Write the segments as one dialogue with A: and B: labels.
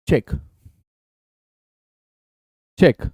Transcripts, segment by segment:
A: Check check.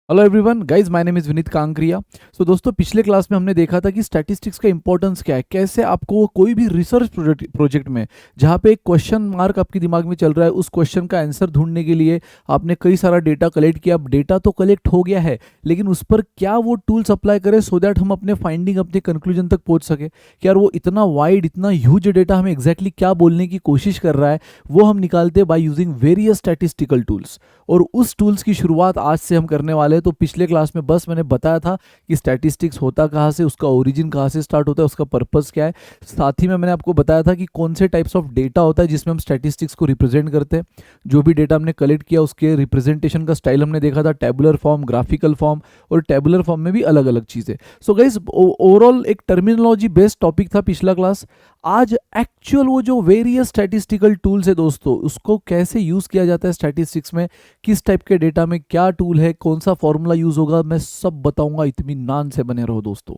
A: Hello everyone guys, my name is Vineet Kankariya. So दोस्तों, पिछले class में हमने देखा था कि स्टैटिस्टिक्स का इंपॉर्टेंस क्या है, कैसे आपको कोई भी रिसर्च प्रोजेक्ट में जहाँ पे एक क्वेश्चन मार्क आपके दिमाग में चल रहा है, उस क्वेश्चन का आंसर ढूंढने के लिए आपने कई सारा डेटा कलेक्ट किया। अब डेटा तो कलेक्ट हो गया है, लेकिन उस पर क्या वो टूल्स अप्लाई करें सो दैट हम अपने फाइंडिंग, अपने कंक्लूजन तक पहुंच सके कि यार वो इतना वाइड, इतना ह्यूज डेटा हमें एग्जैक्टली क्या बोलने की कोशिश कर रहा है, वो हम निकालते हैं by using various statistical tools. और उस टूल्स की शुरुआत आज से हम करने वाले हैं। तो पिछले क्लास में बस मैंने बताया था कि स्टैटिस्टिक्स होता कहाँ से, उसका ओरिजिन कहाँ से स्टार्ट होता है, उसका पर्पस क्या है। साथ ही में मैंने आपको बताया था कि कौन से टाइप्स ऑफ डेटा होता है जिसमें हम स्टैटिस्टिक्स को रिप्रेजेंट करते हैं। जो भी डेटा हमने कलेक्ट किया उसके रिप्रेजेंटेशन का स्टाइल हमने देखा था, टेबुलर फॉर्म, ग्राफिकल फॉर्म, और टेबुलर फॉर्म में भी अलग अलग चीज़ें। सो गाइस, ओवरऑल एक टर्मिनोलॉजी बेस्ड टॉपिक था पिछला क्लास। आज एक्चुअल वो जो वेरियस स्टैटिस्टिकल टूल्स है दोस्तों, उसको कैसे यूज़ किया जाता है स्टैटिस्टिक्स में, किस टाइप के डेटा में क्या टूल है, कौन सा फॉर्मूला यूज होगा, मैं सब बताऊंगा। इत्मीनान से बने रहो दोस्तों।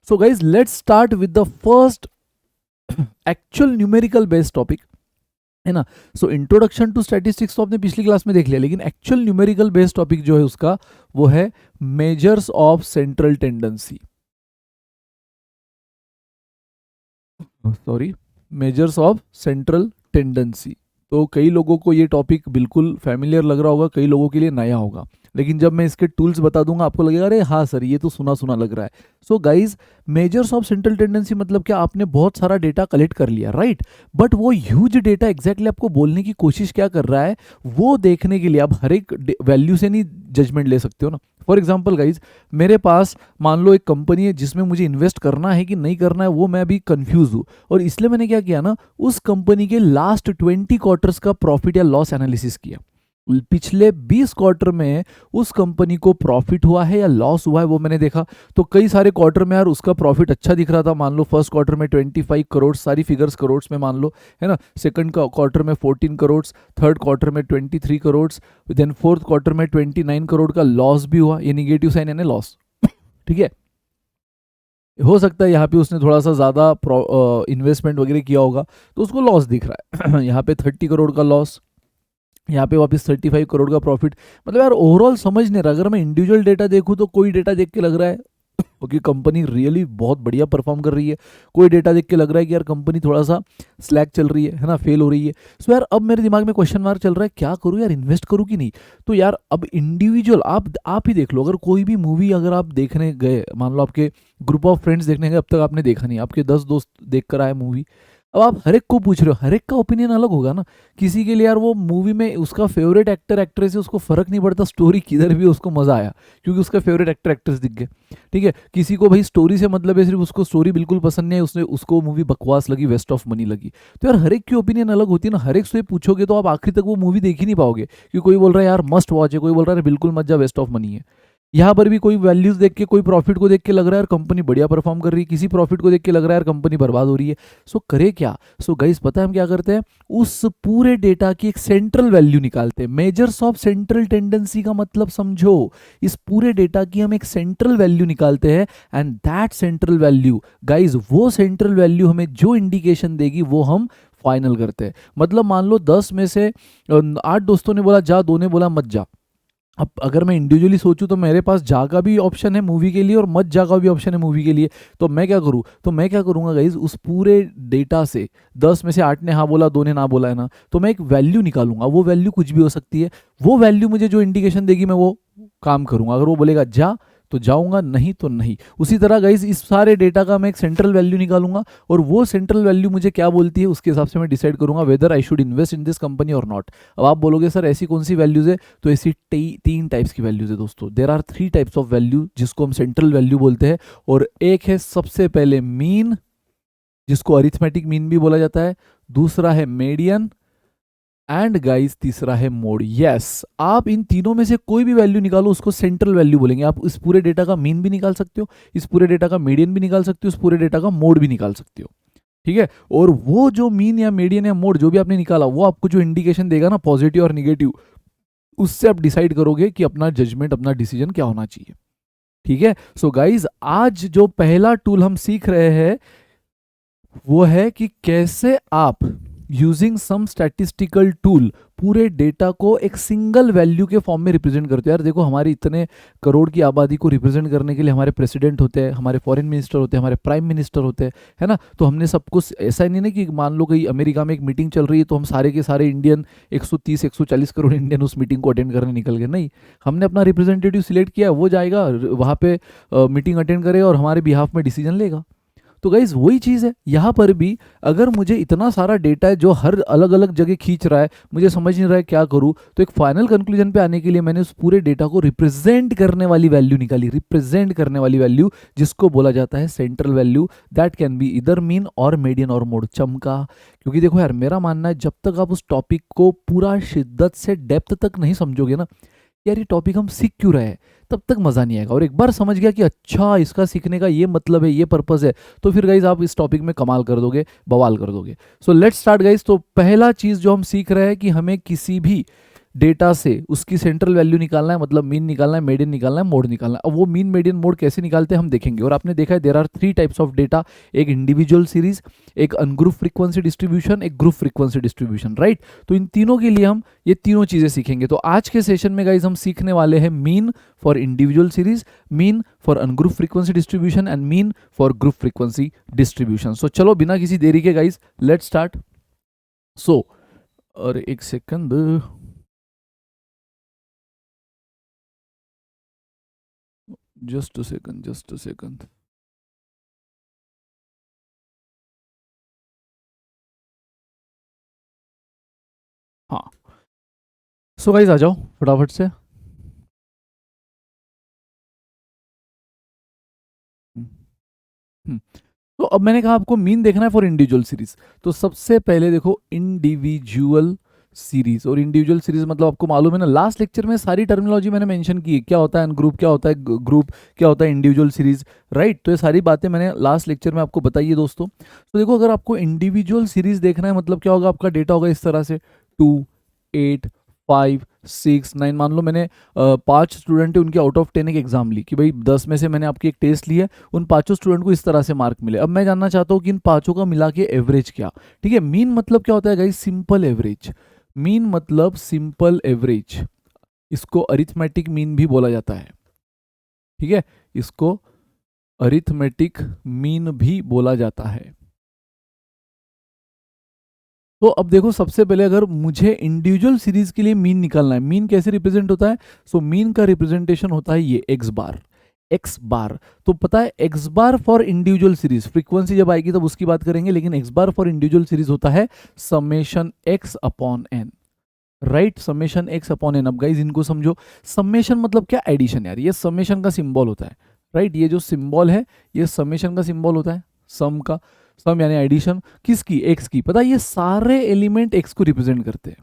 A: So guys, let's start with the first actual numerical based topic, है ना। सो इंट्रोडक्शन टू स्टैटिस्टिक्स तो आपने पिछली क्लास में देख लिया, लेकिन एक्चुअल न्यूमेरिकल बेस्ड टॉपिक जो है उसका वो है measures of central tendency. Sorry, measures of central tendency. तो कई लोगों को ये टॉपिक बिल्कुल फैमिलियर लग रहा होगा, कई लोगों के लिए नया होगा, लेकिन जब मैं इसके टूल्स बता दूंगा आपको लगेगा अरे हाँ सर, ये तो सुना सुना लग रहा है। So guys, measures of central tendency मतलब क्या, आपने बहुत सारा डेटा कलेक्ट कर लिया, राइट, बट वो ह्यूज डेटा एग्जैक्टली आपको बोलने की कोशिश क्या कर रहा है, वो देखने के लिए आप हर एक वैल्यू से नहीं जजमेंट ले सकते हो ना। फॉर एग्जाम्पल गाइज, मेरे पास मान लो एक कंपनी है जिसमें मुझे इन्वेस्ट करना है कि नहीं करना है, वो मैं अभी कंफ्यूज हूँ, और इसलिए मैंने क्या किया ना, उस कंपनी के लास्ट 20 क्वार्टर्स का प्रॉफिट या लॉस एनालिसिस किया। पिछले 20 क्वार्टर में उस कंपनी को प्रॉफिट हुआ है या लॉस हुआ है वो मैंने देखा। तो कई सारे क्वार्टर में यार उसका प्रॉफिट अच्छा दिख रहा था, मान लो फर्स्ट क्वार्टर में 25 करोड़, सारी फिगर्स करोड़ में मान लो, है ना। सेकंड क्वार्टर में 14 करोड़, थर्ड क्वार्टर में 23 करोड़, देन फोर्थ क्वार्टर में 29 करोड़ का लॉस भी हुआ। ये निगेटिव साइन यानी लॉस, ठीक है। हो सकता है यहाँ पे उसने थोड़ा सा ज़्यादा इन्वेस्टमेंट वगैरह किया होगा तो उसको लॉस दिख रहा है। यहाँ पे 30 करोड़ का लॉस, यहाँ पे वापस 35 करोड़ का प्रॉफिट। मतलब यार ओवरऑल समझ नहीं रहा। अगर मैं इंडिविजुअल डेटा देखूँ तो कोई डेटा देख के लग रहा है क्योंकि कंपनी रियली बहुत बढ़िया परफॉर्म कर रही है, कोई डेटा देख के लग रहा है कि यार कंपनी थोड़ा सा स्लैक चल रही है ना, फेल हो रही है। सो यार अब मेरे दिमाग में क्वेश्चन मार्क चल रहा है, क्या करूँ यार, इन्वेस्ट करूँ कि नहीं। तो यार अब इंडिविजुअल आप ही देख लो, अगर कोई भी मूवी अगर आप देखने गए, मान लो आपके ग्रुप ऑफ फ्रेंड्स देखने गए, अब तक आपने देखा नहीं, आपके 10 दोस्त देख कर आए मूवी, अब आप हर एक को पूछ रहे हो, हर एक का ओपिनियन अलग होगा ना। किसी के लिए यार वो मूवी में उसका फेवरेट एक्टर एक्ट्रेस है, उसको फर्क नहीं पड़ता स्टोरी किधर भी, उसको मजा आया क्योंकि उसका फेवरेट एक्टर एक्ट्रेस दिख गए, ठीक है। किसी को भाई स्टोरी से मतलब है, सिर्फ उसको स्टोरी बिल्कुल पसंद नहीं है, उसने उसको मूवी बकवास लगी, वेस्ट ऑफ मनी लगी। तो यार हर एक की ओपिनियन अलग होती है ना, हर एक से पूछोगे तो आप आखिर तक वो मूवी देख ही नहीं पाओगे, क्योंकि कोई बोल रहा है यार मस्ट वॉच है, कोई बोल रहा है बिल्कुल मत जा, वेस्ट ऑफ मनी है। यहाँ पर भी कोई वैल्यूज देख के, कोई प्रॉफिट को देख के लग रहा है यार कंपनी बढ़िया परफॉर्म कर रही है, किसी प्रॉफिट को देख के लग रहा है यार कंपनी बर्बाद हो रही है। सो करे क्या। सो गाइस, पता है हम क्या करते हैं, उस पूरे डेटा की एक सेंट्रल वैल्यू निकालते हैं। मेजर्स ऑफ सेंट्रल टेंडेंसी का मतलब समझो, इस पूरे डेटा की हम एक सेंट्रल वैल्यू निकालते हैं, and that central value guys, वो सेंट्रल वैल्यू हमें जो इंडिकेशन देगी वो हम फाइनल करते हैं। मतलब मान लो 10 में से 8 दोस्तों ने बोला जा, 2 ने बोला मत जा। अब अगर मैं इंडिविजुअली सोचूं तो मेरे पास जा का भी ऑप्शन है मूवी के लिए और मत जा का भी ऑप्शन है मूवी के लिए। तो मैं क्या करूं, तो मैं क्या करूंगा गाइज, उस पूरे डेटा से 10 में से 8 ने हाँ बोला, 2 ने ना बोला, है ना, तो मैं एक वैल्यू निकालूंगा। वो वैल्यू कुछ भी हो सकती है, वो वैल्यू मुझे जो इंडिकेशन देगी मैं वो काम करूंगा। अगर वो बोलेगा जा तो जाऊंगा, नहीं तो नहीं। उसी तरह गाइज इस सारे डेटा का मैं एक सेंट्रल वैल्यू निकालूंगा, और वो सेंट्रल वैल्यू मुझे क्या बोलती है उसके हिसाब से मैं डिसाइड करूंगा whether I should invest in this company और नॉट। अब आप बोलोगे सर ऐसी कौन सी वैल्यूज है, तो ऐसी 3 टाइप्स की वैल्यूज है दोस्तों। There are 3 types of value जिसको हम सेंट्रल वैल्यू बोलते हैं। और एक है सबसे पहले मीन, जिसको अरिथमेटिक मीन भी बोला जाता है। दूसरा है मीडियन, एंड गाइस तीसरा है मोड। यस, आप इन तीनों में से कोई भी वैल्यू निकालो उसको सेंट्रल वैल्यू बोलेंगे। आप इस पूरे डेटा का मीन भी निकाल सकते हो, इस पूरे डेटा का मीडियन भी निकाल सकते हो, इस पूरे डेटा का मोड भी निकाल सकते हो, ठीक है। और वो जो मीन या मीडियन या मोड जो भी आपने निकाला, वो आपको जो इंडिकेशन देगा ना पॉजिटिव और निगेटिव, उससे आप डिसाइड करोगे कि अपना जजमेंट, अपना डिसीजन क्या होना चाहिए, ठीक है। सो गाइज, आज जो पहला टूल हम सीख रहे हैं वो है कि कैसे आप यूजिंग सम स्टैटिस्टिकल टूल पूरे डेटा को एक सिंगल वैल्यू के फॉर्म में रिप्रेजेंट करते हैं। यार देखो, हमारी इतने करोड़ की आबादी को रिप्रेजेंट करने के लिए हमारे प्रेसिडेंट होते हैं, हमारे फॉरेन मिनिस्टर होते हैं, हमारे प्राइम मिनिस्टर होते हैं, है ना। तो हमने सब कुछ, ऐसा ही नहीं ना कि मान लो कहीं अमेरिका में एक मीटिंग चल रही है तो हम सारे के सारे इंडियन 130 140 करोड़ इंडियन उस मीटिंग को अटेंड करने निकल गए। नहीं, हमने अपना रिप्रेजेंटेटिव सिलेक्ट किया, वो जाएगा वहाँ पे मीटिंग अटेंड करेगा और हमारे बिहाफ में डिसीजन लेगा। तो गाइज वही चीज़ है यहाँ पर भी। अगर मुझे इतना सारा डेटा है जो हर अलग अलग जगह खींच रहा है, मुझे समझ नहीं रहा है क्या करूँ, तो एक फाइनल कंक्लूजन पे आने के लिए मैंने उस पूरे डेटा को रिप्रेजेंट करने वाली वैल्यू निकाली। रिप्रेजेंट करने वाली वैल्यू जिसको बोला जाता है central value, that can be इधर मीन और मीडियन और मोड। चमका, क्योंकि देखो यार, मेरा मानना है जब तक आप उस टॉपिक को पूरा शिद्दत से डेप्थ तक नहीं समझोगे ना, यार ये टॉपिक हम सीख क्यों रहे हैं, तब तक मज़ा नहीं आएगा। और एक बार समझ गया कि अच्छा इसका सीखने का ये मतलब है, ये पर्पस है, तो फिर गाइज आप इस टॉपिक में कमाल कर दोगे, बवाल कर दोगे। So let's start guys. तो पहला चीज़ जो हम सीख रहे हैं कि हमें किसी भी डेटा से उसकी सेंट्रल वैल्यू निकालना है, मतलब मीन निकालना है, मीडियन निकालना है, मोड निकालना है। अब वो मीन मीडियन मोड कैसे निकालते हैं हम देखेंगे। और आपने देखा है there are 3 types of data, एक इंडिविजुअल सीरीज, एक अनग्रुप फ्रीक्वेंसी डिस्ट्रीब्यूशन, एक ग्रुप फ्रीक्वेंसी डिस्ट्रीब्यूशन, राइट। तो इन तीनों के लिए हम ये तीनों चीज़ें सीखेंगे। तो आज के सेशन में गाइज हम सीखने वाले हैं mean for individual series, mean for ungroup frequency distribution and mean for group frequency distribution. So चलो बिना किसी देरी के गाइज लेट्स स्टार्ट। सो और एक सेकंड, just a second. हाँ, सो गाइस आ जाओ फटाफट से। हम्म, तो अब मैंने कहा आपको मीन देखना है फॉर इंडिविजुअल सीरीज। तो सबसे पहले देखो इंडिविजुअल सीरीज, और इंडिविजुअल सीरीज मतलब आपको मालूम है ना, लास्ट लेक्चर में सारी टर्मिनोलॉजी मैंने मेंशन की है, क्या होता है अनग्रुप, क्या होता है ग्रुप, क्या होता है इंडिविजुअल सीरीज, राइट। तो ये सारी बातें मैंने लास्ट लेक्चर में आपको बताई है दोस्तों। तो देखो, अगर आपको इंडिविजुअल सीरीज देखना है मतलब क्या होगा, आपका डेटा होगा इस तरह से 2 8 5 6 9। मान लो मैंने 5 स्टूडेंट है, उनके आउट ऑफ 10 एक एग्जाम ली कि भाई 10 में से मैंने आपकी एक टेस्ट ली है, उन 5 स्टूडेंट को इस तरह से मार्क मिले। अब मैं जानना चाहता हूँ कि इन 5 का मिला के एवरेज क्या। ठीक है, मीन मतलब क्या होता है गाइस, सिंपल एवरेज। मीन मतलब सिंपल एवरेज, इसको अरिथमेटिक मीन भी बोला जाता है। ठीक है, इसको अरिथमेटिक मीन भी बोला जाता है। तो अब देखो, सबसे पहले अगर मुझे इंडिविजुअल सीरीज के लिए मीन निकालना है, मीन कैसे रिप्रेजेंट होता है। सो मीन का रिप्रेजेंटेशन होता है ये एक्स बार, एक्स बार। तो पता है x bar for individual series, frequency जब आएगी तब उसकी बात करेंगे, लेकिन x bar for individual series होता है summation x upon n, right. Summation x upon n. अब गाइज इनको समझो, समेशन मतलब क्या, एडिशन। यार ये समेशन का सिंबल होता है, राइट। ये जो सिंबल है ये समेशन का सिंबल होता है, सम का। सम यानी एडिशन, किसकी, एक्स की। पता है ये सारे एलिमेंट एक्स को रिप्रेजेंट करते हैं,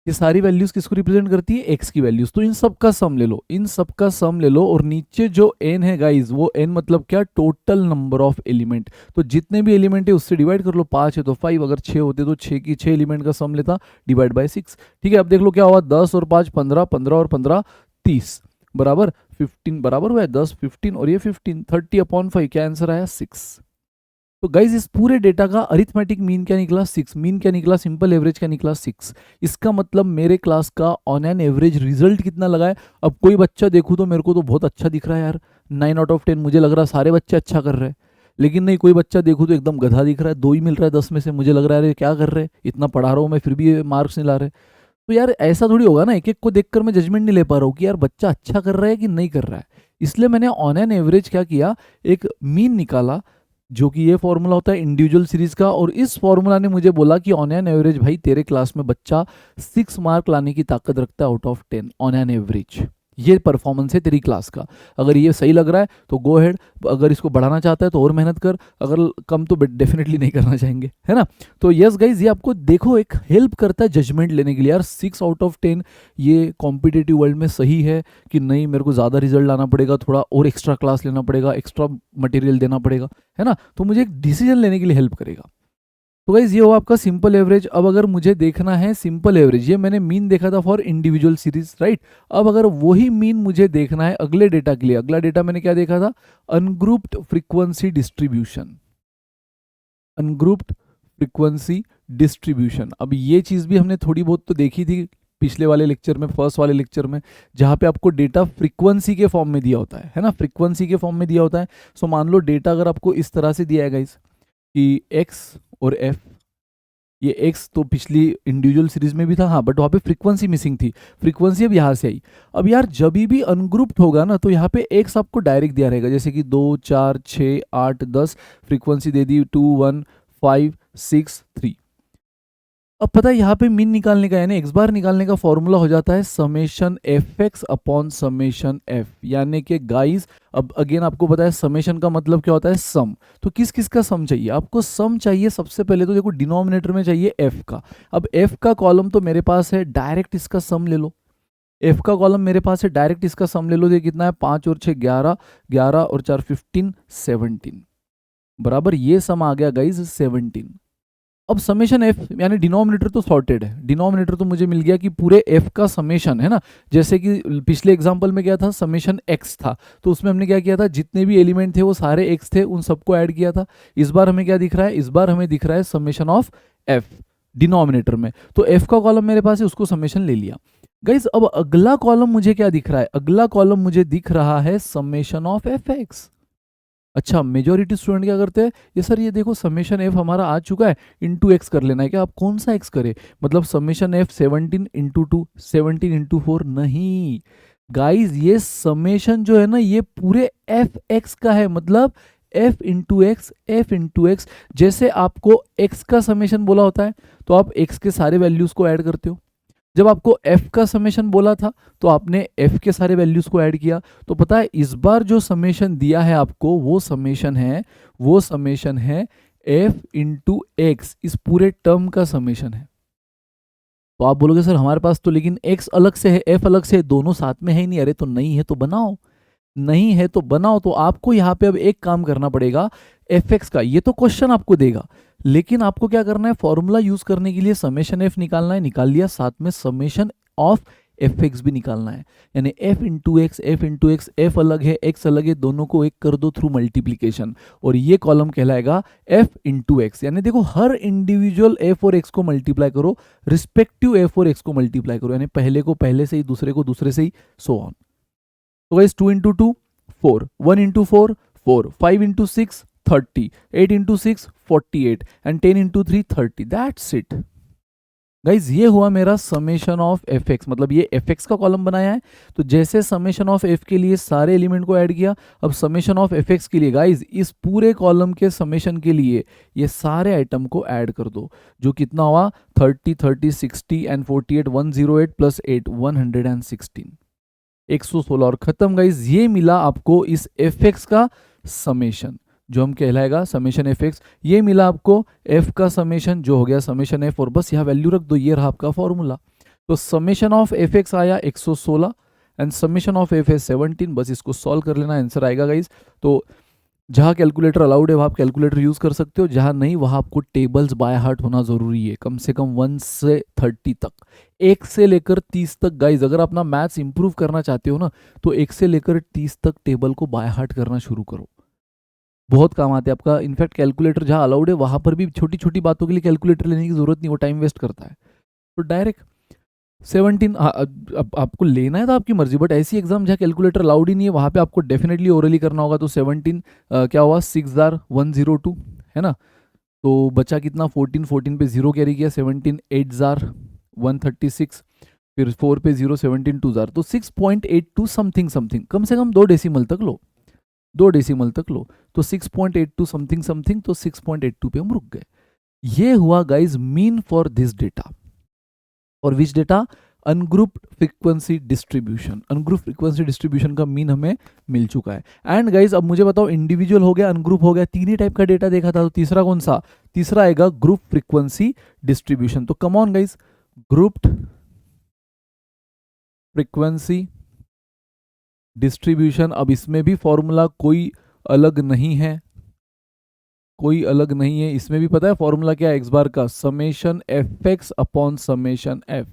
A: ये सारी वैल्यूज किसको रिप्रेजेंट करती है, एक्स की वैल्यूज। तो इन सब का सम ले लो, इन सब का सम ले लो, और नीचे जो एन है गाइज, वो एन मतलब क्या, टोटल नंबर ऑफ एलिमेंट। तो जितने भी एलिमेंट है उससे डिवाइड कर लो, 5 है तो 5, अगर 6 होते तो 6 की 6 एलिमेंट का सम लेता, डिवाइड बाय 6। ठीक है, अब देख लो क्या हुआ, 10 और 5 15, 15 और 15 30, बराबर 15, बराबर हुआ है 10 15 और ये 15, 30/5। क्या आंसर आया, 6। तो गाइज इस पूरे डेटा का अरिथमेटिक मीन क्या निकला, 6। मीन क्या निकला, सिंपल एवरेज क्या निकला, 6। इसका मतलब मेरे क्लास का ऑन एन एवरेज रिजल्ट कितना लगा है। अब कोई बच्चा देखूँ तो मेरे को तो बहुत अच्छा दिख रहा है यार, 9/10। मुझे लग रहा है सारे बच्चे अच्छा कर रहे हैं, लेकिन नहीं, कोई बच्चा देखूँ तो एकदम गधा दिख रहा है, 2 ही मिल रहा है 10 में से। मुझे लग रहा है अरे क्या कर रहे हैं, इतना पढ़ा रहा हूँ मैं फिर भी ये मार्क्स नहीं ला रहे। तो यार ऐसा थोड़ी होगा ना, एक एक को देखकर मैं जजमेंट नहीं ले पा रहा हूँ कि यार बच्चा अच्छा कर रहा है कि नहीं कर रहा है। इसलिए मैंने ऑन एन एवरेज क्या किया, एक मीन निकाला, जो कि ये फॉर्मूला होता है इंडिविजुअल सीरीज का। और इस फॉर्मूला ने मुझे बोला कि ऑन एन एवरेज भाई तेरे क्लास में बच्चा 6 मार्क लाने की ताकत रखता है out of 10 on an average. ये परफॉर्मेंस है तेरी क्लास का। अगर ये सही लग रहा है तो गो हेड, अगर इसको बढ़ाना चाहता है तो और मेहनत कर, अगर कम तो डेफिनेटली नहीं करना चाहेंगे, है ना। तो यस गाइज, ये आपको देखो एक हेल्प करता है जजमेंट लेने के लिए। यार 6 आउट ऑफ 10 ये कॉम्पिटेटिव वर्ल्ड में सही है कि नहीं, मेरे को ज़्यादा रिजल्ट लाना पड़ेगा, थोड़ा और एक्स्ट्रा क्लास लेना पड़ेगा, एक्स्ट्रा मटेरियल देना पड़ेगा, है ना। तो मुझे एक डिसीजन लेने के लिए हेल्प करेगा। तो गाइज ये हो आपका सिंपल एवरेज। अब अगर मुझे देखना है सिंपल एवरेज, ये मैंने मीन देखा था फॉर इंडिविजुअल सीरीज, राइट। अब अगर वही मीन मुझे देखना है अगले डेटा के लिए, अगला डेटा मैंने क्या देखा था, ungrouped frequency distribution. Ungrouped frequency distribution. अब ये चीज़ भी हमने थोड़ी बहुत तो देखी थी पिछले वाले लेक्चर में, फर्स्ट वाले लेक्चर में, जहाँ पे आपको डेटा फ्रीक्वेंसी के फॉर्म में दिया होता है ना, फ्रीक्वेंसी के फॉर्म में दिया होता है। सो मान लो डेटा अगर आपको इस तरह से दिया है गाइस कि x और f, ये x तो पिछली इंडिविजुअल सीरीज में भी था, हाँ, बट वहाँ पे फ्रीक्वेंसी मिसिंग थी, फ्रीक्वेंसी अब यहाँ से आई। अब यार जब भी अनग्रुप्ड होगा ना तो यहाँ पे x आपको डायरेक्ट दिया रहेगा, जैसे कि 2 4 6 8 10, फ्रीक्वेंसी दे दी 2 1 5 6 3। अब पता है यहाँ पे मीन निकालने का यानी एक्स बार निकालने का फॉर्मूला हो जाता है summation F x upon summation F, यानी कि गाइस अब अगेन आपको पता है समेशन का मतलब क्या होता है, सम। तो किस किस का सम चाहिए आपको, सम चाहिए सबसे पहले तो देखो डिनोमिनेटर में चाहिए एफ का। अब एफ का कॉलम तो मेरे पास है, डायरेक्ट इसका सम ले लो। एफ का कॉलम मेरे पास है, डायरेक्ट इसका सम ले लो। ये कितना है, 5 और 6 11, 11 और 4 15 17, बराबर ये सम आ गया गाइज 17। अब समेशन एफ यानी डिनोमिनेटर तो सॉर्टेड है, डिनोमिनेटर तो मुझे मिल गया कि पूरे एफ का समेशन है ना, जैसे कि पिछले एग्जांपल में क्या था, समेशन एक्स था, तो उसमें हमने क्या किया था, जितने भी एलिमेंट थे वो सारे एक्स थे, उन सबको ऐड किया था। इस बार हमें क्या दिख रहा है, इस बार हमें दिख रहा है समेशन ऑफ एफ डिनोमिनेटर में, तो एफ का कॉलम मेरे पास है, उसको समेशन ले लिया। गाइज अब अगला कॉलम मुझे क्या दिख रहा है, अगला कॉलम मुझे दिख रहा है समेशन ऑफ एफ एक्स। अच्छा, मेजोरिटी स्टूडेंट क्या करते हैं, ये सर ये देखो समेशन एफ हमारा आ चुका है, इंटू एक्स कर लेना है क्या। आप कौन सा एक्स करे, मतलब समेशन एफ 17 इंटू 2 17 इंटू 4, नहीं गाइज ये समेशन जो है ना ये पूरे एफ एक्स का है, मतलब F into x, F into x. जैसे आपको एक्स का समेशन बोला होता है तो आप एक्स के सारे वैल्यूज को ऐड करते हो, जब आपको f का समेशन बोला था तो आपने f के सारे वैल्यूज को ऐड किया। तो पता है इस बार जो समेशन दिया है आपको वो समेशन है f इंटू एक्स, इस पूरे टर्म का समेशन है। तो आप बोलोगे सर हमारे पास तो लेकिन x अलग से है, f अलग से है, दोनों साथ में है ही नहीं। अरे तो नहीं है तो बनाओ, नहीं है तो बनाओ। तो आपको यहाँ पे अब एक काम करना पड़ेगा, एफ एक्स का ये तो क्वेश्चन आपको देगा, लेकिन आपको क्या करना है, फॉर्मूला यूज करने के लिए समेशन एफ निकालना है, निकाल लिया, साथ में समेशन ऑफ एफ एक्स भी निकालना है, यानी F into x, F into x, F अलग है एक्स अलग है, दोनों को एक कर दो थ्रू मल्टीप्लीकेशन, और ये कॉलम कहलाएगा एफ इंटू एक्स। यानी देखो हर इंडिविजुअल एफ और एक्स को मल्टीप्लाई करो, रिस्पेक्टिव एफ और एक्स को मल्टीप्लाई करो, यानी पहले को पहले से ही, दूसरे को दूसरे से ही, सो ऑन। तो guys 2 into 2 4, 1 into 4 4, 5 into 6 30, 8 into 6 48 and 10 into 3 30। That's it guys, ये हुआ मेरा समेशन ऑफ एफ एक्स, मतलब ये एफ एक्स का कॉलम बनाया है। तो जैसे समेशन ऑफ एफ के लिए सारे एलिमेंट को ऐड किया, अब समेशन ऑफ एफ एक्स के लिए गाइज इस पूरे कॉलम के समेशन के लिए ये सारे आइटम को ऐड कर दो, जो कितना हुआ 30 30 60 एंड 48 108 प्लस 8 116, 116 और खत्म गाइज। ये मिला आपको इस एफ एक्स का समेशन, जो हम कहलाएगा समेशन एफ एक्स। ये मिला आपको एफ का समेशन, जो हो गया समेशन एफ, और बस यहाँ वैल्यू रख दो, ये रहा आपका फॉर्मूला। तो समेशन ऑफ एफ एक्स आया 116 एंड समेशन ऑफ एफ है 17, बस इसको सॉल्व कर लेना, आंसर आएगा गाइज। तो जहाँ कैलकुलेटर अलाउड है वहाँ आप कैलकुलेटर यूज़ कर सकते हो, जहाँ नहीं वहाँ आपको टेबल्स बाय हार्ट होना ज़रूरी है, कम से कम 1 से 30 तक, 1 से लेकर 30 तक। गाइज अगर अपना मैथ्स इंप्रूव करना चाहते हो ना तो 1 से लेकर 30 तक टेबल को बाय हार्ट करना शुरू करो, बहुत काम आते हैं आपका। इनफैक्ट कैलकुलेटर जहाँ अलाउड है वहाँ पर भी छोटी छोटी बातों के लिए कैलकुलेटर लेने की ज़रूरत नहीं, वो टाइम वेस्ट करता है। तो डायरेक्ट 17 अब आपको लेना है तो आपकी मर्जी, बट ऐसी एग्जाम जहाँ कैलकुलेटर अलाउड ही नहीं है वहाँ पे आपको डेफिनेटली ओरली करना होगा। तो 17 क्या हुआ 6,102 है ना, तो बचा कितना 14, 14 पे 0 कैरी किया, 17 8,136, फिर 4 पे 0, 17 2,000, तो 6.82 समथिंग समथिंग, कम से कम 2 डेसिमल तक लो, 2 डेसिमल तक लो, तो 6.82 समथिंग समथिंग, तो 6.82 पे हम रुक गए। ये हुआ guys mean for this data, और which data, ungrouped frequency distribution. Ungrouped frequency distribution का मीन हमें मिल चुका है। एंड गाइज अब मुझे बताओ, इंडिविजुअल हो गया, अनग्रुप हो गया, तीन ही टाइप का डेटा देखा था, तो तीसरा कौन सा, तीसरा आएगा ग्रुप फ्रीक्वेंसी डिस्ट्रीब्यूशन। तो come on guys, grouped frequency distribution. अब इसमें भी फॉर्मूला कोई अलग नहीं है, कोई अलग नहीं है, इसमें भी पता है फॉर्मूला क्या है, एक्स बार का summation F x upon summation F,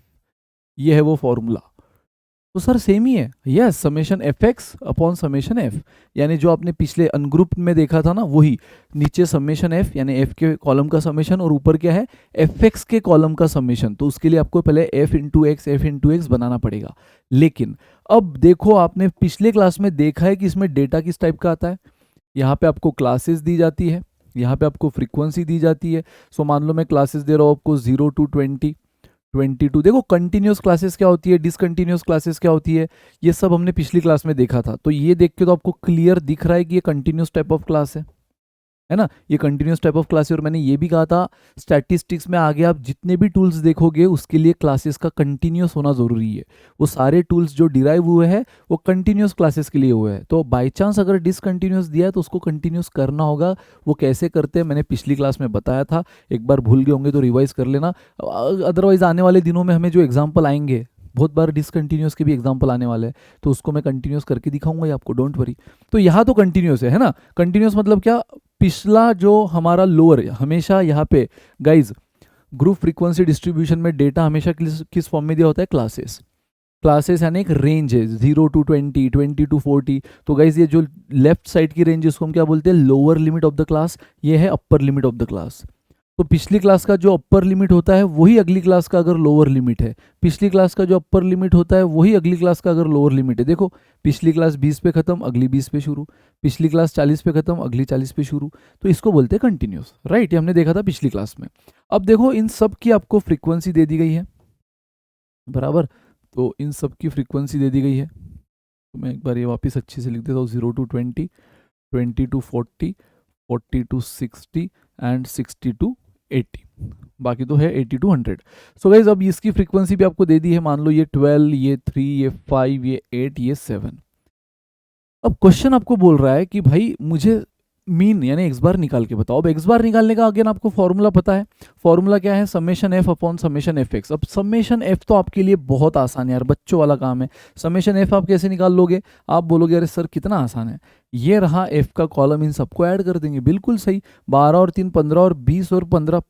A: ये है वो फॉर्मूला। तो सर सेम ही है, yes, summation F x upon summation F, यानी जो आपने पिछले अनग्रुप में देखा था ना वही, नीचे समेशन एफ यानी एफ के कॉलम का समेशन और ऊपर क्या है एफ एक्स के कॉलम का समेशन। तो उसके लिए आपको पहले एफ इंटू एक्स बनाना पड़ेगा। लेकिन अब देखो, आपने पिछले क्लास में देखा है कि इसमें डेटा किस टाइप का आता है। यहाँ पे आपको क्लासेस दी जाती है, यहाँ पे आपको फ्रीक्वेंसी दी जाती है। सो मान लो मैं क्लासेस दे रहा हूँ आपको 0 to 20, 22। देखो कंटिन्यूस क्लासेस क्या होती है, डिसकंटिन्यूस क्लासेस क्या होती है, ये सब हमने पिछली क्लास में देखा था। तो ये देख के तो आपको क्लियर दिख रहा है कि ये कंटिन्यूस टाइप ऑफ क्लास है ना, ये कंटिन्यूस टाइप ऑफ क्लास है। और मैंने ये भी कहा था स्टैटिस्टिक्स में आगे आप जितने भी टूल्स देखोगे उसके लिए क्लासेस का कंटिन्यूस होना ज़रूरी है। वो सारे टूल्स जो डिराइव हुए हैं वो कंटिन्यूस क्लासेस के लिए हुए हैं। तो बाई चांस अगर डिसकंटिन्यूस दिया है तो उसको कंटिन्यूस करना होगा। वो कैसे करते हैं मैंने पिछली क्लास में बताया था, एक बार भूल गए होंगे तो रिवाइज कर लेना। अदरवाइज आने वाले दिनों में हमें जो एग्जाम्पल आएंगे, बहुत बार डिसकंटिन्यूस के भी एग्जाम्पल आने वाले हैं, तो उसको मैं कंटिन्यूस करके दिखाऊंगा ही आपको, डोंट वरी। तो यहाँ तो कंटिन्यूस है ना। कंटिन्यूस मतलब क्या, पिछला जो हमारा लोअर, हमेशा यहाँ पे गाइज ग्रुप फ्रीक्वेंसी डिस्ट्रीब्यूशन में डेटा हमेशा किस फॉर्म में दिया होता है, क्लासेस। क्लासेस यानी एक रेंज है 0 to 20, 20 to 40। तो गाइज ये जो लेफ्ट साइड की रेंज है उसको हम क्या बोलते हैं, lower limit of the class, ये है upper limit of the class. तो पिछली क्लास का जो अपर लिमिट होता है वही अगली क्लास का अगर लोअर लिमिट है, पिछली क्लास का जो अपर लिमिट होता है वही अगली क्लास का अगर लोअर लिमिट है। देखो पिछली क्लास 20 पे खत्म, अगली 20 पे शुरू, पिछली क्लास 40 पे खत्म, अगली 40 पे शुरू। तो इसको बोलते हैं कंटिन्यूस, राइट। ये हमने देखा था पिछली क्लास में। अब देखो इन सब की आपको फ्रीक्वेंसी दे दी गई है, बराबर। तो इन सब की फ्रीक्वेंसी दे दी गई है। तो मैं एक बार ये वापस अच्छे से लिख देता हूँ, 0 to 20, 20 to 40, 40 to 60 and 60 to 80। बाकी तो है 80 to 100। सो गाइज अब इसकी फ्रीक्वेंसी भी आपको दे दी है, मान लो ये 12, ये 3, ये 5, ये 8, ये 7। अब क्वेश्चन आपको बोल रहा है कि भाई मुझे मीन यानी एक्स बार निकाल के बताओ। अब एक्स बार निकालने का अगेन आपको फॉर्मूला पता है। फॉर्मूला क्या है, summation F upon summation F x. अब समेशन एफ तो आपके लिए बहुत आसान है यार, बच्चों वाला काम है। समेशन एफ आप कैसे निकाल लोगे, आप बोलोगे अरे सर कितना आसान है, ये रहा एफ का कॉलम, इन सबको ऐड कर देंगे, बिल्कुल सही। 12 और 3 15 और 20 और 15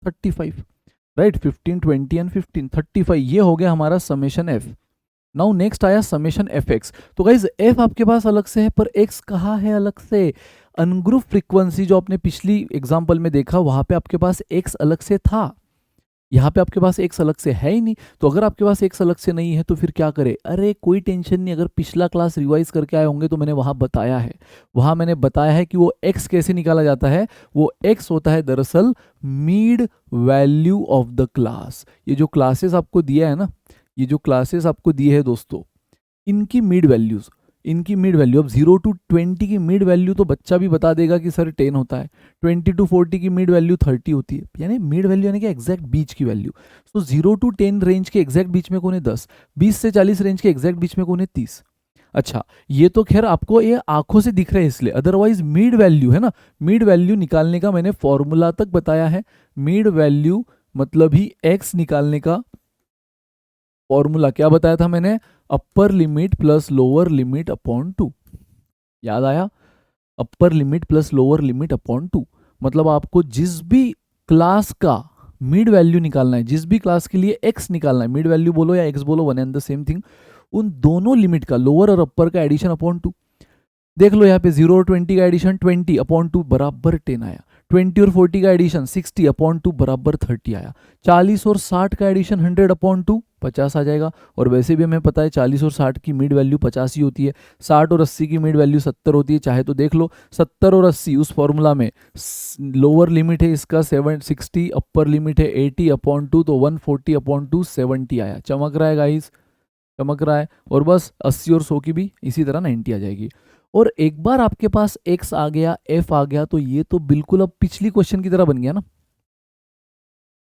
A: 35, राइट। 15 20 एंड 15 35, ये हो गया हमारा समेशन एफ। नाउ नेक्स्ट आया समेशन एफ एक्स। तो गाइज एफ आपके पास अलग से है, पर एक्स कहाँ है अलग से, अनग्रुप फ्रीक्वेंसी जो आपने पिछली एग्जांपल में देखा वहां पे आपके पास एक्स अलग से था, यहाँ पे आपके पास एक्स अलग से है ही नहीं। तो अगर आपके पास एक्स अलग से नहीं है तो फिर क्या करे, अरे कोई टेंशन नहीं, अगर पिछला क्लास रिवाइज करके आए होंगे तो मैंने वहाँ बताया है, वहाँ मैंने बताया है कि वो एक्स कैसे निकाला जाता है। वो एक्स होता है दरअसल mid value of the class. ये जो क्लासेस आपको दिया है ना, ये जो क्लासेस आपको दिए है दोस्तों, इनकी मिड वैल्यूज, इनकी मिड वैल्यू। अब 0 to 20 की मिड वैल्यू तो बच्चा भी बता देगा कि सर 10 होता है। 20 to 40 की मिड वैल्यू 30 होती है, यानी मिड वैल्यू यानी कि एग्जैक्ट बीच की वैल्यू। तो 0 to 10 रेंज के एग्जैक्ट बीच में कौन है 10, 20 से 40 रेंज के एग्जैक्ट बीच में कौन है 30। अच्छा ये तो खैर आपको ये आंखों से दिख रहा है इसलिए, अदरवाइज मिड वैल्यू है ना, मिड वैल्यू निकालने का मैंने फॉर्मूला तक बताया है। मिड वैल्यू मतलब ही एक्स निकालने का फॉर्मूला क्या बताया था मैंने, upper limit plus lower limit upon 2। याद आया, upper limit plus lower limit upon 2। मतलब आपको जिस भी क्लास का मिड वैल्यू निकालना है, जिस भी क्लास के लिए एक्स निकालना है, मिड वैल्यू बोलो या एक्स बोलो, one and the same thing, उन दोनों लिमिट का लोअर और अपर का एडिशन अपॉन 2। देख लो यहाँ पे 0 और 20 का एडिशन 20 अपॉन 2 बराबर 10 आया, 20 और 40 का एडिशन 60 अपॉन 2 बराबर 30 आया, 40 और 60 का एडिशन 100 अपॉन 2 50 आ जाएगा। और वैसे भी हमें पता है 40 और 60 की मिड वैल्यू 50 ही होती है, 60 और 80 की मिड वैल्यू 70 होती है। चाहे तो देख लो 70 और 80 उस फॉर्मूला में लोअर लिमिट है इसका 60, अपर लिमिट है 80 अपॉन 2, तो 140 अपॉन 2 70 आया। चमक रहा है गाइस, चमक रहा है। और बस 80 और 100 की भी इसी तरह 90 आ जाएगी। और एक बार आपके पास x आ गया, f आ गया, तो ये तो बिल्कुल अब पिछली क्वेश्चन की तरह बन गया ना।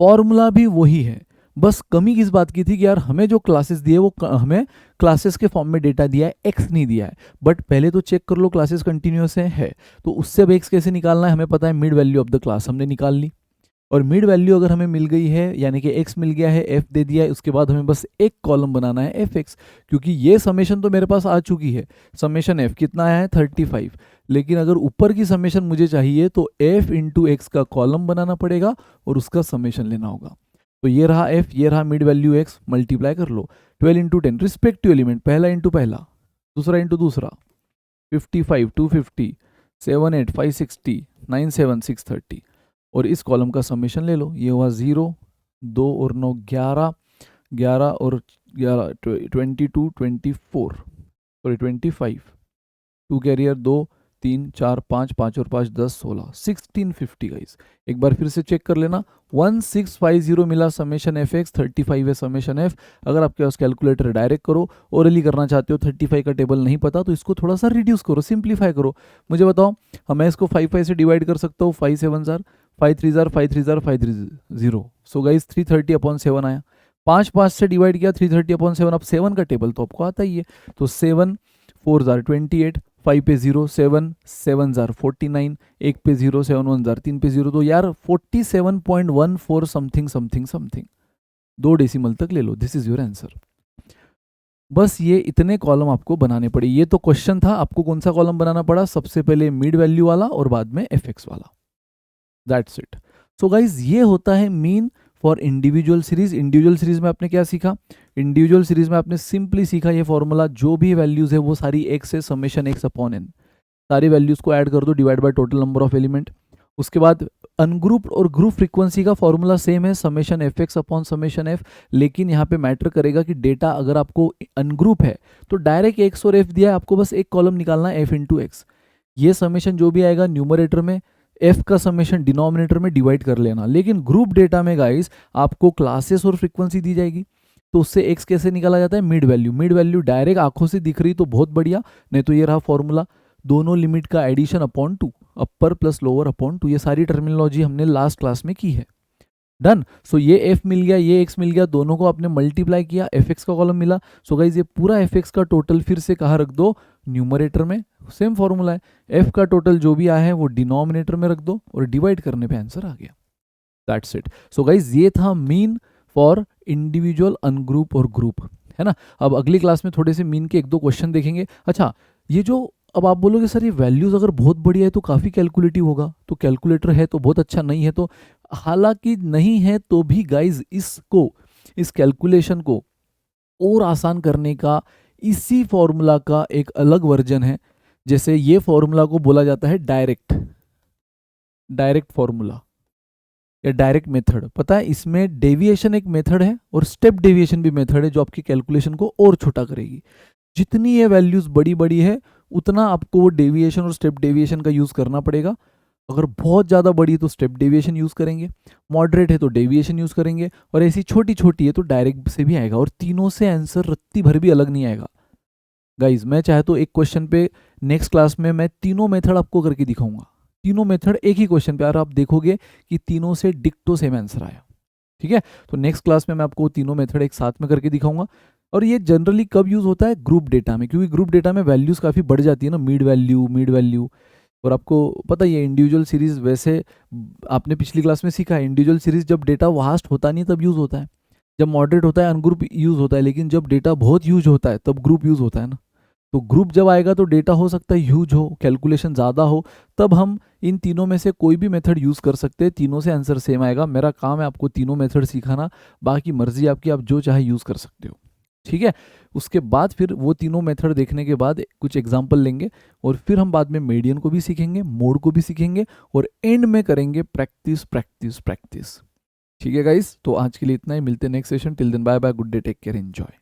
A: फॉर्मूला भी वही है, बस कमी किस बात की थी कि यार हमें जो क्लासेस दिए वो हमें क्लासेस के फॉर्म में डेटा दिया है, x नहीं दिया है। बट पहले तो चेक कर लो क्लासेस कंटिन्यूअस है तो उससे अब x कैसे निकालना है, हमें पता है mid value of the class हमने निकाल ली। और मिड वैल्यू अगर हमें मिल गई है यानी कि x मिल गया है, f दे दिया है, उसके बाद हमें बस एक कॉलम बनाना है fx, क्योंकि ये समेशन तो मेरे पास आ चुकी है। समेशन f कितना आया है 35, लेकिन अगर ऊपर की समेशन मुझे चाहिए तो f इंटू एक्स का कॉलम बनाना पड़ेगा और उसका समेशन लेना होगा। तो ये रहा f, ये रहा मिड वैल्यू x, मल्टीप्लाई कर लो 12 इंटू 10 रिस्पेक्टिव एलिमेंट, पहला इंटू पहला, दूसरा इंटू दूसरा, 55 250 78 560 97 630, और इस कॉलम का समेशन ले लो, ये हुआ 0 2 और 9 11 11 और 11 22 24 सॉरी 25 टू कैरियर 2 3 4 5 5 और 5 10 16 1650 गाइस। एक बार फिर से चेक कर लेना, 1650 मिला समेशन एफ एक्स, 35 है समेशन एफ। अगर आपके पास कैलकुलेटर डायरेक्ट करो, ओरली करना चाहते हो, 35 का टेबल नहीं पता तो इसको थोड़ा सा रिड्यूस करो, सिंप्लीफाई करो। मुझे बताओ, मैं इसको 5 से डिवाइड कर सकता हूँ, 5 7 jar 5 3 jar 5 3 jar 5 3 0, so guys 330/7 आया। 5 से डिवाइड किया 330/7, अब 7 का टेबल तो आपको आता ही है, तो 7 4 जार 28, 5 पे 0 7 7 जार 49, 1 पे 0 7 1 जार 3 पे 0, तो यार 47.14 समथिंग समथिंग समथिंग, 2 डेसिमल तक ले लो, दिस इज योर आंसर। बस ये इतने कॉलम आपको बनाने पड़े। ये तो क्वेश्चन था, आपको कौन सा कॉलम बनाना पड़ा, सबसे पहले मिड वैल्यू वाला और बाद में एफ एक्स वाला, दैट्स इट। सो गाइज ये होता है mean for individual series. Individual series में आपने क्या सीखा, इंडिविजुअल सीरीज में आपने सिंपली सीखा ये फॉर्मूला, जो भी वैल्यूज है वो सारी एक्स है, समेशन एक्स अपॉन एन, सारी वैल्यूज को ऐड कर दो, divide by total number of element. उसके बाद अनग्रुप और ग्रुप फ्रीक्वेंसी का फॉर्मूला सेम है, summation F x upon summation F, लेकिन यहाँ पे मैटर करेगा कि डेटा अगर आपको अनग्रुप है तो डायरेक्ट एक्स और एफ दिया है, आपको बस एक कॉलम निकालना है एफ इंटू एक्स। ये समेशन जो भी आएगा न्यूमरेटर में, एफ का समेशन डिनोमिनेटर में डिवाइड कर लेना। लेकिन ग्रुप डेटा में गाइस आपको क्लासेस और फ्रीक्वेंसी दी जाएगी, तो उससे एक्स कैसे निकाला जाता है, mid value. Mid value direct आंखों से दिख रही तो बहुत बढ़िया, नहीं तो ये रहा फॉर्मूला, दोनों लिमिट का addition upon 2, upper plus lower upon 2, ये सारी टर्मिनोलॉजी हमने लास्ट क्लास में की है। डन। सो ये एफ मिल गया, ये एक्स मिल गया, दोनों को आपने मल्टीप्लाई किया, एफ एक्स का कॉलम मिला। सो गाइज ये पूरा एफ एक्स का टोटल फिर से कहाँ रख दो, न्यूमरेटर में, सेम फॉर्मूला है। एफ का टोटल जो भी आया है वो डिनोमिनेटर में रख दो और डिवाइड करने पे आंसर आ गया, दैट्स इट। सो गाइज ये था मीन फॉर इंडिविजुअल, अनग्रुप और ग्रुप, है ना। अब अगली क्लास में थोड़े से मीन के 1-2 क्वेश्चन देखेंगे। अच्छा, ये जो अब आप बोलोगे सर ये वैल्यूज अगर बहुत बढ़िया है तो काफ़ी कैलकुलेटिव होगा, तो कैलकुलेटर है तो बहुत अच्छा, नहीं है तो, हालांकि नहीं है तो भी गाइज इसको, इस कैलकुलेशन को और आसान करने का इसी फॉर्मूला का एक अलग वर्जन है। जैसे ये फॉर्मूला को बोला जाता है डायरेक्ट फॉर्मूला या डायरेक्ट मेथड। पता है इसमें डेविएशन एक मेथड है और स्टेप डेविएशन भी मेथड है, जो आपकी कैलकुलेशन को और छोटा करेगी। जितनी ये वैल्यूज बड़ी बड़ी है उतना आपको वो डेविएशन और स्टेप डेविएशन का यूज करना पड़ेगा। अगर बहुत ज़्यादा बड़ी है तो स्टेप डेविएशन यूज़ करेंगे, मॉडरेट है तो डेविएशन यूज़ करेंगे, और ऐसी छोटी छोटी है तो डायरेक्ट से भी आएगा। और तीनों से आंसर रत्ती भर भी अलग नहीं आएगा गाइज। मैं चाहे तो एक क्वेश्चन पे नेक्स्ट क्लास में मैं तीनों मेथड आपको करके दिखाऊंगा, तीनों मेथड एक ही क्वेश्चन पे, और आप देखोगे कि तीनों से डिक्टो सेम आंसर आया। ठीक है, तो नेक्स्ट क्लास में मैं आपको तीनों मेथड एक साथ में करके दिखाऊंगा। और ये जनरली कब यूज़ होता है, ग्रुप डेटा में, क्योंकि ग्रुप डेटा में वैल्यूज़ काफ़ी बढ़ जाती है ना, मिड वैल्यू। और आपको पता ही है इंडिविजुअल सीरीज, वैसे आपने पिछली क्लास में सीखा है, इंडिविजुअल सीरीज जब डेटा वास्ट होता नहीं तब यूज़ होता है, जब मॉडरेट होता है अनग्रुप यूज़ होता है, लेकिन जब डेटा बहुत यूज होता है तब ग्रुप यूज़ होता है ना। तो ग्रुप जब आएगा तो डेटा हो सकता है ह्यूज हो, कैलकुलेशन ज़्यादा हो, तब हम इन तीनों में से कोई भी मेथड यूज़ कर सकते हैं, तीनों से आंसर सेम आएगा। मेरा काम है आपको तीनों मेथड सिखाना, बाकी मर्जी आपकी, आप जो चाहे यूज़ कर सकते हो। ठीक है, उसके बाद फिर वो तीनों मेथड देखने के बाद कुछ एग्जाम्पल लेंगे, और फिर हम बाद में मीडियन को भी सीखेंगे, मोड को भी सीखेंगे, और एंड में करेंगे प्रैक्टिस प्रैक्टिस प्रैक्टिस। ठीक है गाइस, तो आज के लिए इतना ही, मिलते हैं next session. Till then bye bye, good day, take care, enjoy.